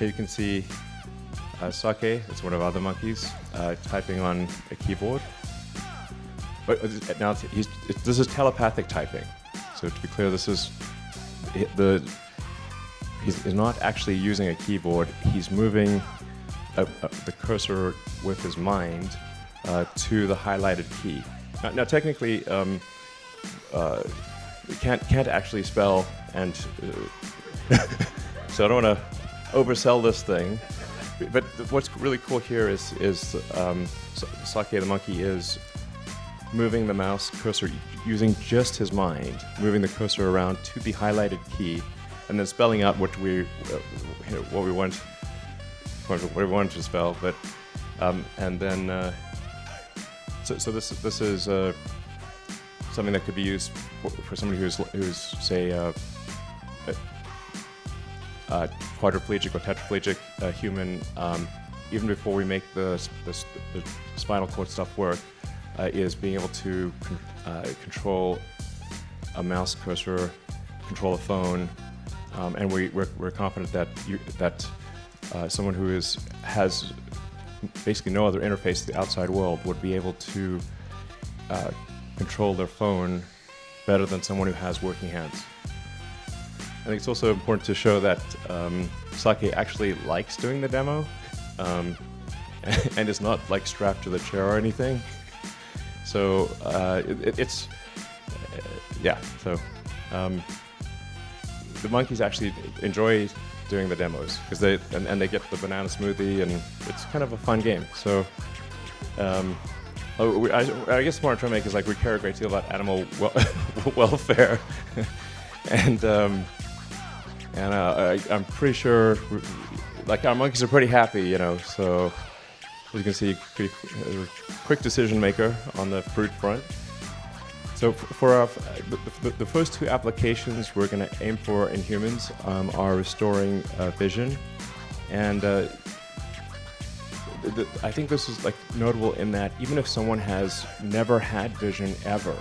Here you can see Sake, it's one of our other monkeys, typing on a keyboard. But now this is telepathic typing. So to be clear, this is he's not actually using a keyboard. He's moving the cursor with his mind to the highlighted key. Now technically, can't actually spell, and so I don't want to oversell this thing. But what's really cool here is Sake the monkey is moving the mouse cursor using just his mind, moving the cursor around to the highlighted key, and then spelling out what we want to spell. But and then so this is something that could be used for somebody who's say quadriplegic or tetraplegic human. Even before we make the spinal cord stuff work, is being able to control a mouse cursor, control a phone, and we're confident that someone who has basically no other interface to the outside world would be able to control their phone better than someone who has working hands. I think it's also important to show that Sake actually likes doing the demo, and is not like strapped to the chair or anything. So it's yeah. So the monkeys actually enjoy doing the demos because they get the banana smoothie, and it's kind of a fun game. So I guess what I'm trying to make is like we care a great deal about animal welfare, and I'm pretty sure like our monkeys are pretty happy, you know. So as you can see, pretty quick decision maker on the fruit front. So for the first two applications we're going to aim for in humans are restoring vision, and I think this is like notable in that even if someone has never had vision ever,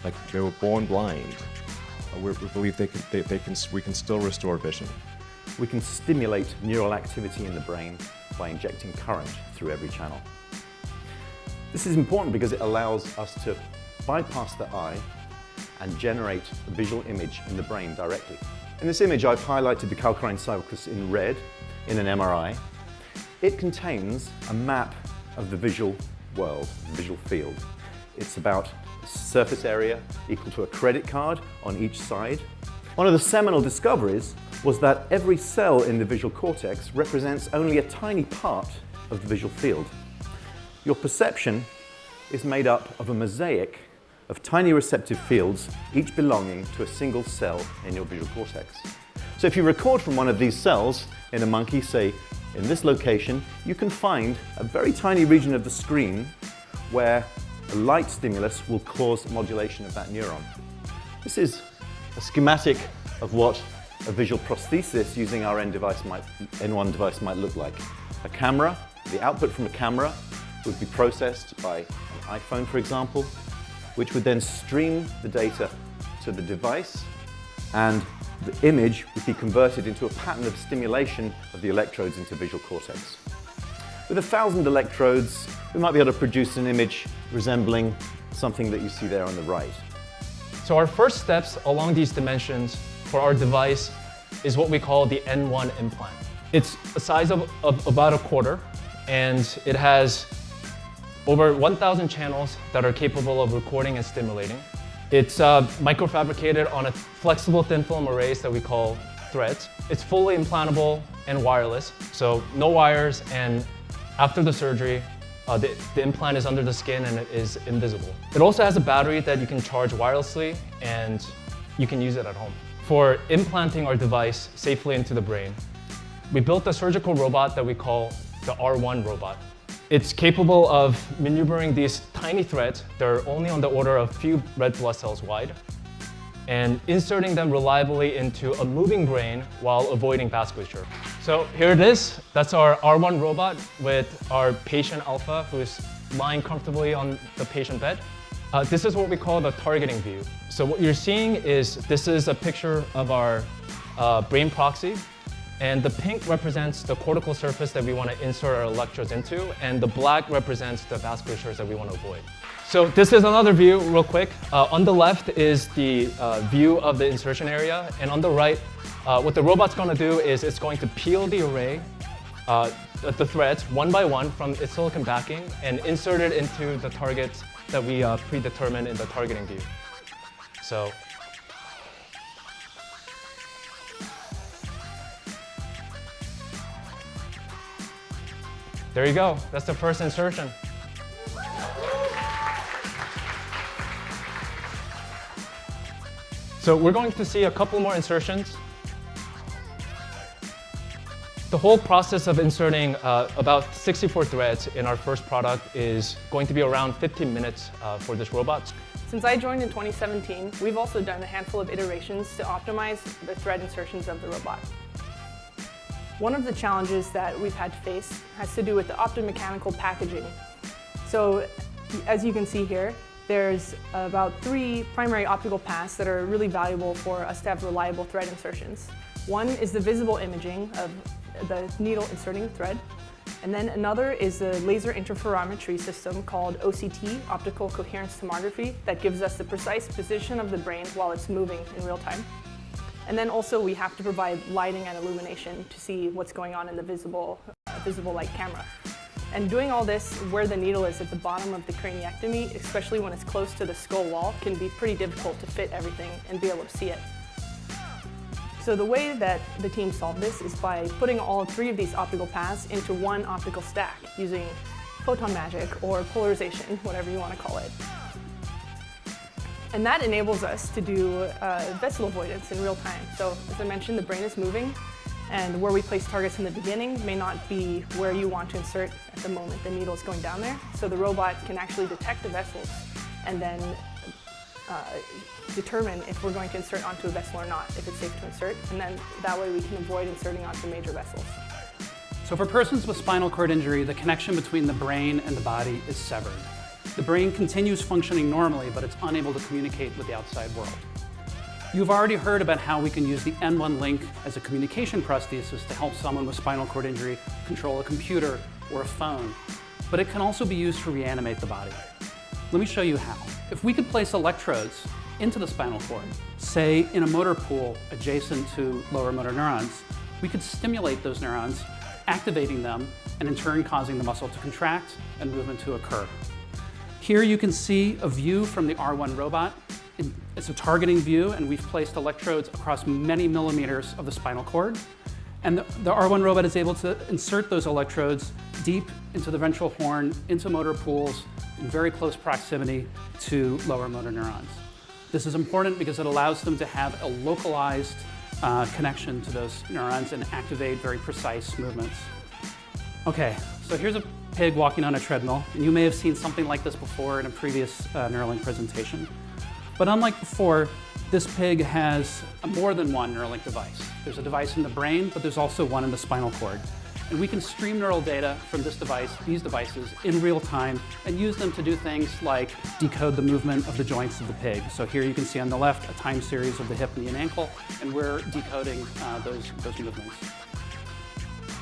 like they were born blind, we believe we can still restore vision. We can stimulate neural activity in the brain by injecting current through every channel. This is important because it allows us to bypass the eye and generate a visual image in the brain directly. In this image, I've highlighted the calcarine sulcus in red in an MRI. It contains a map of the visual world, the visual field. It's about surface area equal to a credit card on each side. One of the seminal discoveries was that every cell in the visual cortex represents only a tiny part of the visual field. Your perception is made up of a mosaic of tiny receptive fields, each belonging to a single cell in your visual cortex. So if you record from one of these cells in a monkey, say in this location, you can find a very tiny region of the screen where a light stimulus will cause modulation of that neuron. This is a schematic of what a visual prosthesis using our N1 device might look like. A camera, the output from a camera would be processed by an iPhone, for example, which would then stream the data to the device, and the image would be converted into a pattern of stimulation of the electrodes into visual cortex. With 1,000 electrodes, we might be able to produce an image resembling something that you see there on the right. So our first steps along these dimensions for our device is what we call the N1 implant. It's a size of about a quarter, and it has over 1,000 channels that are capable of recording and stimulating. It's microfabricated on a flexible thin film arrays that we call threads. It's fully implantable and wireless, so no wires, and after the surgery, the implant is under the skin and it is invisible. It also has a battery that you can charge wirelessly, and you can use it at home. For implanting our device safely into the brain, we built a surgical robot that we call the R1 robot. It's capable of maneuvering these tiny threads that are only on the order of a few red blood cells wide, and inserting them reliably into a moving brain while avoiding vasculature. So here it is. That's our R1 robot with our patient Alpha, who's lying comfortably on the patient bed. This is what we call the targeting view. So what you're seeing is this is a picture of our brain proxy. And the pink represents the cortical surface that we want to insert our electrodes into, and the black represents the vasculatures that we want to avoid. So this is another view real quick. On the left is the view of the insertion area, and on the right, what the robot's going to do is it's going to peel the array, the threads one by one from its silicon backing and insert it into the targets that we predetermined in the targeting view. So there you go. That's the first insertion. So we're going to see a couple more insertions. The whole process of inserting about 64 threads in our first product is going to be around 15 minutes for this robot. Since I joined in 2017, we've also done a handful of iterations to optimize the thread insertions of the robot. One of the challenges that we've had to face has to do with the optomechanical packaging. So as you can see here, there's about 3 primary optical paths that are really valuable for us to have reliable thread insertions. One is the visible imaging of the needle inserting the thread. And then another is the laser interferometry system called OCT, optical coherence tomography, that gives us the precise position of the brain while it's moving in real time. And then also we have to provide lighting and illumination to see what's going on in the visible light camera. And doing all this where the needle is at the bottom of the craniectomy, especially when it's close to the skull wall, can be pretty difficult to fit everything and be able to see it. So the way that the team solved this is by putting all 3 of these optical paths into one optical stack using photon magic or polarization, whatever you want to call it. And that enables us to do vessel avoidance in real time. So as I mentioned, the brain is moving, and where we place targets in the beginning may not be where you want to insert at the moment the needle is going down there. So the robot can actually detect the vessels and then determine if we're going to insert onto a vessel or not, if it's safe to insert, and then that way we can avoid inserting onto major vessels. So for persons with spinal cord injury, the connection between the brain and the body is severed. The brain continues functioning normally, but it's unable to communicate with the outside world. You've already heard about how we can use the N1Link as a communication prosthesis to help someone with spinal cord injury control a computer or a phone, but it can also be used to reanimate the body. Let me show you how. If we could place electrodes into the spinal cord, say in a motor pool adjacent to lower motor neurons, we could stimulate those neurons, activating them, and in turn causing the muscle to contract and movement to occur. Here you can see a view from the R1 robot. It's a targeting view, and we've placed electrodes across many millimeters of the spinal cord. And the R1 robot is able to insert those electrodes deep into the ventral horn, into motor pools, in very close proximity to lower motor neurons. This is important because it allows them to have a localized connection to those neurons and activate very precise movements. Okay, so here's a pig walking on a treadmill, and you may have seen something like this before in a previous Neuralink presentation. But unlike before, this pig has more than one Neuralink device. There's a device in the brain, but there's also one in the spinal cord. And we can stream neural data from these devices in real time, and use them to do things like decode the movement of the joints of the pig. So here you can see on the left a time series of the hip, knee, and ankle, and we're decoding those movements.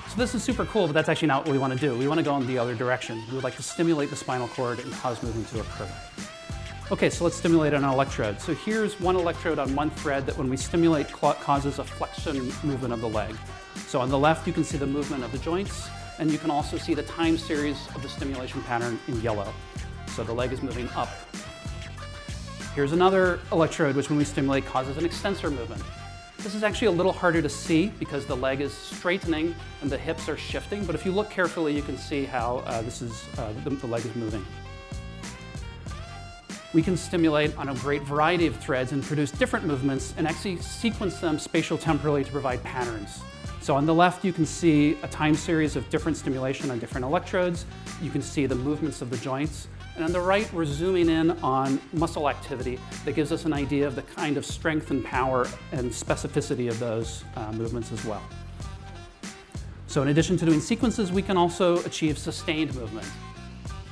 So this is super cool, but that's actually not what we want to do. We want to go in the other direction. We would like to stimulate the spinal cord and cause movement to occur. Okay, so let's stimulate an electrode. So here's one electrode on one thread that when we stimulate causes a flexion movement of the leg. So on the left you can see the movement of the joints, and you can also see the time series of the stimulation pattern in yellow. So the leg is moving up. Here's another electrode which when we stimulate causes an extensor movement. This is actually a little harder to see because the leg is straightening and the hips are shifting, but if you look carefully you can see how the leg is moving. We can stimulate on a great variety of threads and produce different movements and actually sequence them spatial-temporally to provide patterns. So on the left you can see a time series of different stimulation on different electrodes. You can see the movements of the joints. And on the right we're zooming in on muscle activity that gives us an idea of the kind of strength and power and specificity of those movements as well. So in addition to doing sequences, we can also achieve sustained movement.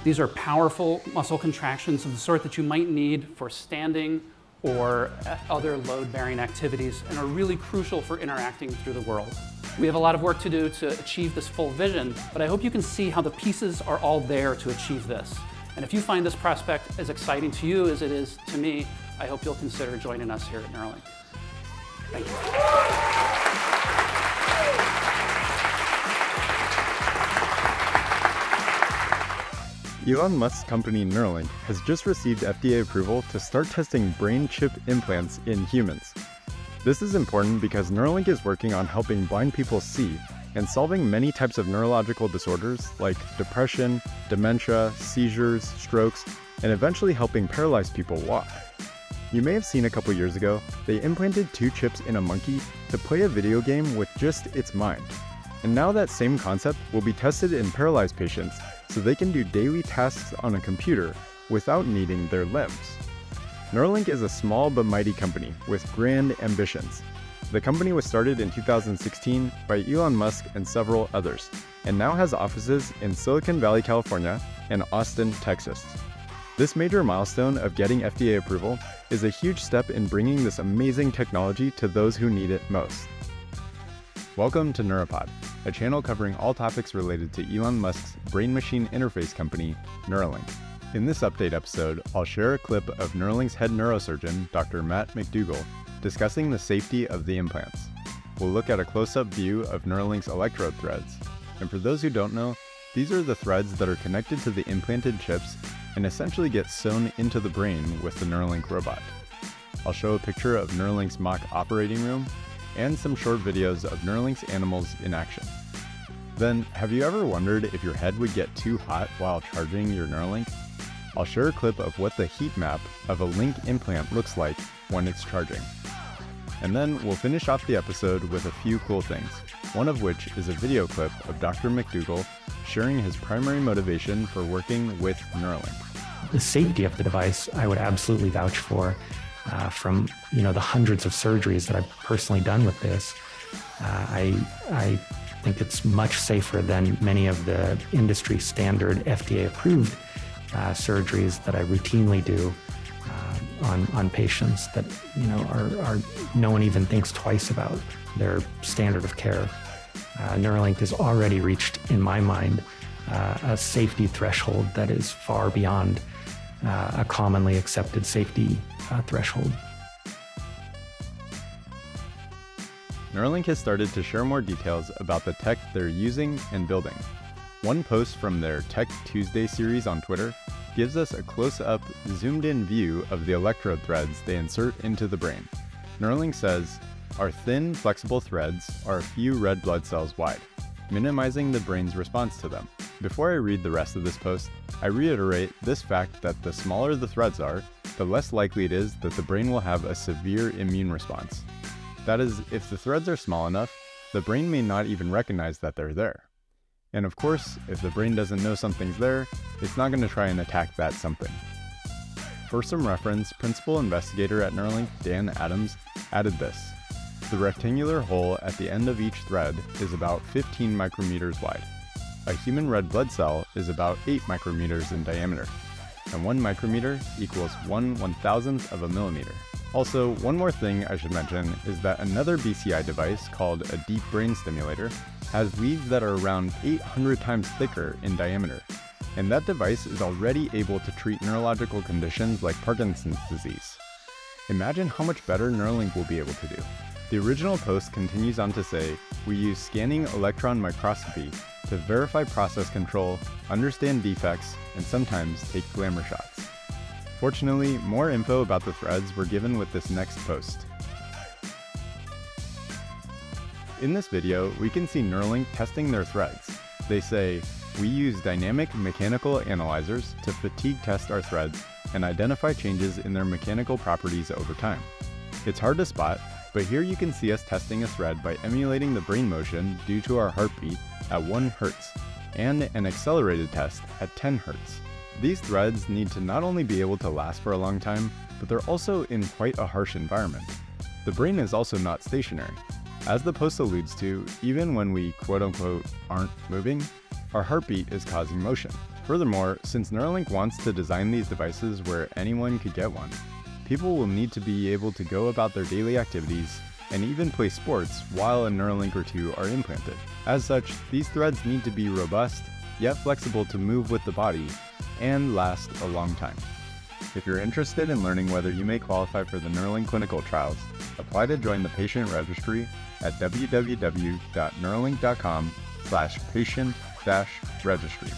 These are powerful muscle contractions of the sort that you might need for standing or other load-bearing activities and are really crucial for interacting through the world. We have a lot of work to do to achieve this full vision, but I hope you can see how the pieces are all there to achieve this. And if you find this prospect as exciting to you as it is to me, I hope you'll consider joining us here at Neuralink. Thank you. Elon Musk's company Neuralink has just received FDA approval to start testing brain chip implants in humans. This is important because Neuralink is working on helping blind people see and solving many types of neurological disorders like depression, dementia, seizures, strokes, and eventually helping paralyzed people walk. You may have seen a couple years ago, they implanted 2 chips in a monkey to play a video game with just its mind. And now that same concept will be tested in paralyzed patients so they can do daily tasks on a computer without needing their limbs. Neuralink is a small but mighty company with grand ambitions. The company was started in 2016 by Elon Musk and several others, and now has offices in Silicon Valley, California, and Austin, Texas. This major milestone of getting FDA approval is a huge step in bringing this amazing technology to those who need it most. Welcome to Neuropod, a channel covering all topics related to Elon Musk's brain-machine interface company, Neuralink. In this update episode, I'll share a clip of Neuralink's head neurosurgeon, Dr. Matt McDougall, discussing the safety of the implants. We'll look at a close-up view of Neuralink's electrode threads. And for those who don't know, these are the threads that are connected to the implanted chips and essentially get sewn into the brain with the Neuralink robot. I'll show a picture of Neuralink's mock operating room and some short videos of Neuralink's animals in action. Then, have you ever wondered if your head would get too hot while charging your Neuralink? I'll share a clip of what the heat map of a Link implant looks like when it's charging. And then we'll finish off the episode with a few cool things, one of which is a video clip of Dr. McDougall sharing his primary motivation for working with Neuralink. The safety of the device, I would absolutely vouch for. From the hundreds of surgeries that I've personally done with this, I think it's much safer than many of the industry standard FDA-approved surgeries that I routinely do on patients that are no one even thinks twice about their standard of care. Neuralink has already reached, in my mind, a safety threshold that is far beyond a commonly accepted safety threshold. Neuralink has started to share more details about the tech they're using and building. One post from their Tech Tuesday series on Twitter gives us a close-up, zoomed-in view of the electrode threads they insert into the brain. Neuralink says, "Our thin, flexible threads are a few red blood cells wide, minimizing the brain's response to them." Before I read the rest of this post, I reiterate this fact that the smaller the threads are, the less likely it is that the brain will have a severe immune response. That is, if the threads are small enough, the brain may not even recognize that they're there. And of course, if the brain doesn't know something's there, it's not going to try and attack that something. For some reference, principal investigator at Neuralink, Dan Adams, added this. The rectangular hole at the end of each thread is about 15 micrometers wide. A human red blood cell is about 8 micrometers in diameter, and 1 micrometer equals 1/1000th of a millimeter. Also, one more thing I should mention is that another BCI device called a deep brain stimulator has leads that are around 800 times thicker in diameter, and that device is already able to treat neurological conditions like Parkinson's disease. Imagine how much better Neuralink will be able to do. The original post continues on to say, "We use scanning electron microscopy to verify process control, understand defects, and sometimes take glamour shots." Fortunately, more info about the threads were given with this next post. In this video, we can see Neuralink testing their threads. They say, "We use dynamic mechanical analyzers to fatigue test our threads and identify changes in their mechanical properties over time." It's hard to spot, but here you can see us testing a thread by emulating the brain motion due to our heartbeat at 1 Hz and an accelerated test at 10 Hz. These threads need to not only be able to last for a long time, but they're also in quite a harsh environment. The brain is also not stationary. As the post alludes to, even when we quote-unquote aren't moving, our heartbeat is causing motion. Furthermore, since Neuralink wants to design these devices where anyone could get one, people will need to be able to go about their daily activities and even play sports while a Neuralink or two are implanted. As such, these threads need to be robust, yet flexible to move with the body, and last a long time. If you're interested in learning whether you may qualify for the Neuralink clinical trials, apply to join the patient registry at www.neuralink.com/patient-registry.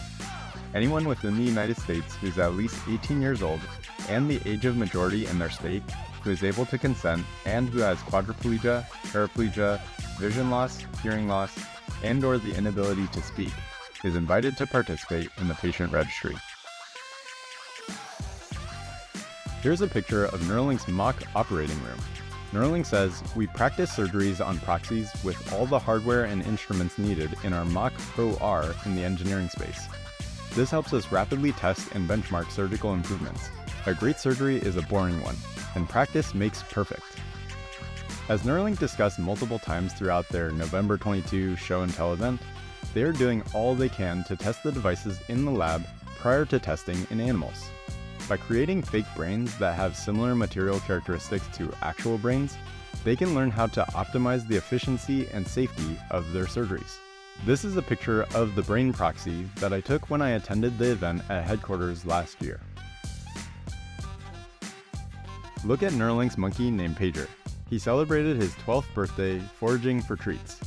Anyone within the United States who's at least 18 years old and the age of majority in their state, who is able to consent and who has quadriplegia, paraplegia, vision loss, hearing loss, and/or the inability to speak, is invited to participate in the patient registry. Here's a picture of Neuralink's mock operating room. Neuralink says, we practice surgeries on proxies with all the hardware and instruments needed in our mock OR in the engineering space. This helps us rapidly test and benchmark surgical improvements. A great surgery is a boring one, and practice makes perfect. As Neuralink discussed multiple times throughout their November 22 show and tell event, they are doing all they can to test the devices in the lab prior to testing in animals. By creating fake brains that have similar material characteristics to actual brains, they can learn how to optimize the efficiency and safety of their surgeries. This is a picture of the brain proxy that I took when I attended the event at headquarters last year. Look at Neuralink's monkey named Pager. He celebrated his 12th birthday foraging for treats.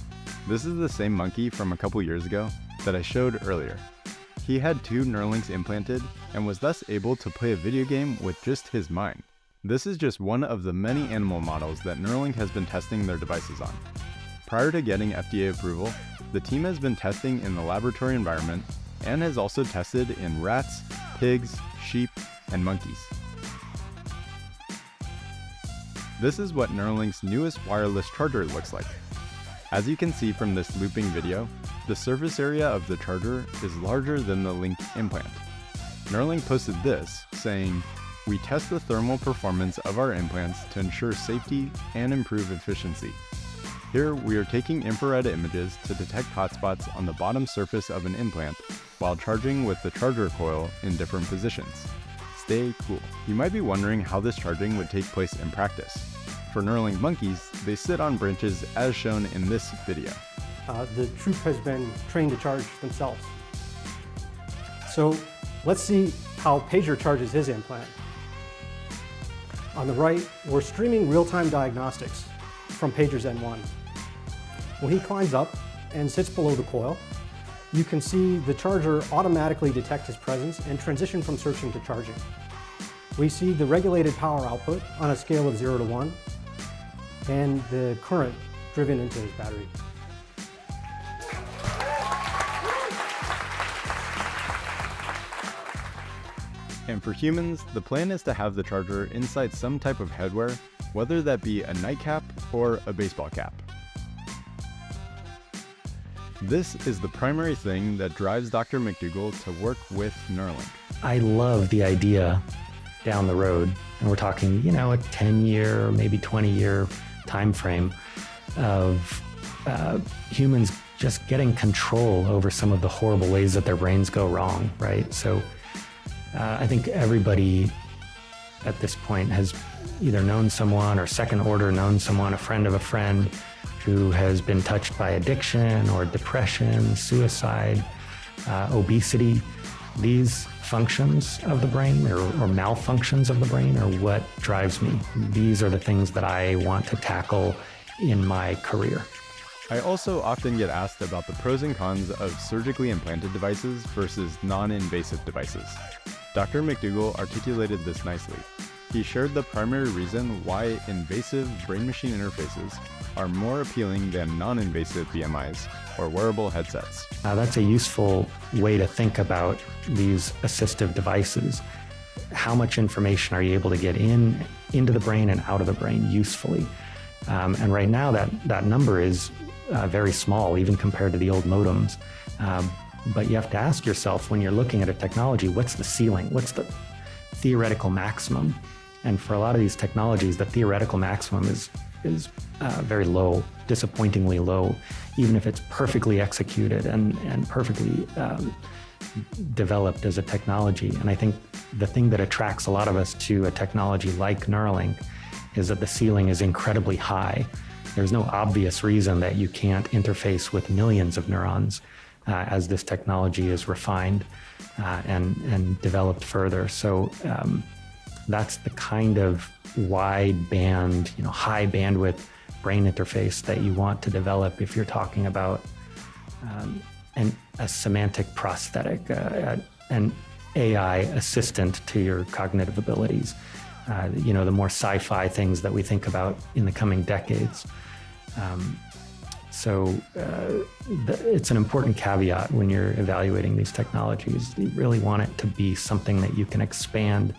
This is the same monkey from a couple years ago that I showed earlier. He had 2 Neuralinks implanted and was thus able to play a video game with just his mind. This is just one of the many animal models that Neuralink has been testing their devices on. Prior to getting FDA approval, the team has been testing in the laboratory environment and has also tested in rats, pigs, sheep, and monkeys. This is what Neuralink's newest wireless charger looks like. As you can see from this looping video, the surface area of the charger is larger than the Link implant. Neuralink posted this, saying, "We test the thermal performance of our implants to ensure safety and improve efficiency. Here, we are taking infrared images to detect hotspots on the bottom surface of an implant while charging with the charger coil in different positions. Stay cool." You might be wondering how this charging would take place in practice. For Neuralink monkeys, they sit on branches as shown in this video. The troop has been trained to charge themselves. So let's see how Pager charges his implant. On the right, we're streaming real-time diagnostics from Pager's N1. When he climbs up and sits below the coil, you can see the charger automatically detect his presence and transition from searching to charging. We see the regulated power output on a scale of 0 to 1 and the current driven into his battery. And for humans, the plan is to have the charger inside some type of headwear, whether that be a nightcap or a baseball cap. This is the primary thing that drives Dr. McDougall to work with Neuralink. I love the idea down the road, and we're talking, a 10-year, maybe 20-year time frame of humans just getting control over some of the horrible ways that their brains go wrong, right? So I think everybody at this point has either known someone or second order known someone, a friend of a friend, who has been touched by addiction or depression, suicide, obesity. These functions of the brain or malfunctions of the brain are what drives me. These are the things that I want to tackle in my career. I also often get asked about the pros and cons of surgically implanted devices versus non-invasive devices. Dr. McDougall articulated this nicely. He shared the primary reason why invasive brain-machine interfaces are more appealing than non-invasive BMIs or wearable headsets. That's a useful way to think about these assistive devices. How much information are you able to get into the brain and out of the brain usefully? And right now that number is very small, even compared to the old modems. But you have to ask yourself, when you're looking at a technology, what's the ceiling? What's the theoretical maximum? And for a lot of these technologies, the theoretical maximum is very low, disappointingly low, even if it's perfectly executed and perfectly developed as a technology. And I think the thing that attracts a lot of us to a technology like Neuralink is that the ceiling is incredibly high. there's no obvious reason that you can't interface with millions of neurons as this technology is refined and developed further. So that's the kind of wide band, high bandwidth brain interface that you want to develop if you're talking about a semantic prosthetic, an AI assistant to your cognitive abilities. The more sci-fi things that we think about in the coming decades. It's an important caveat when you're evaluating these technologies. You really want it to be something that you can expand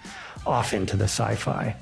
off into the sci-fi.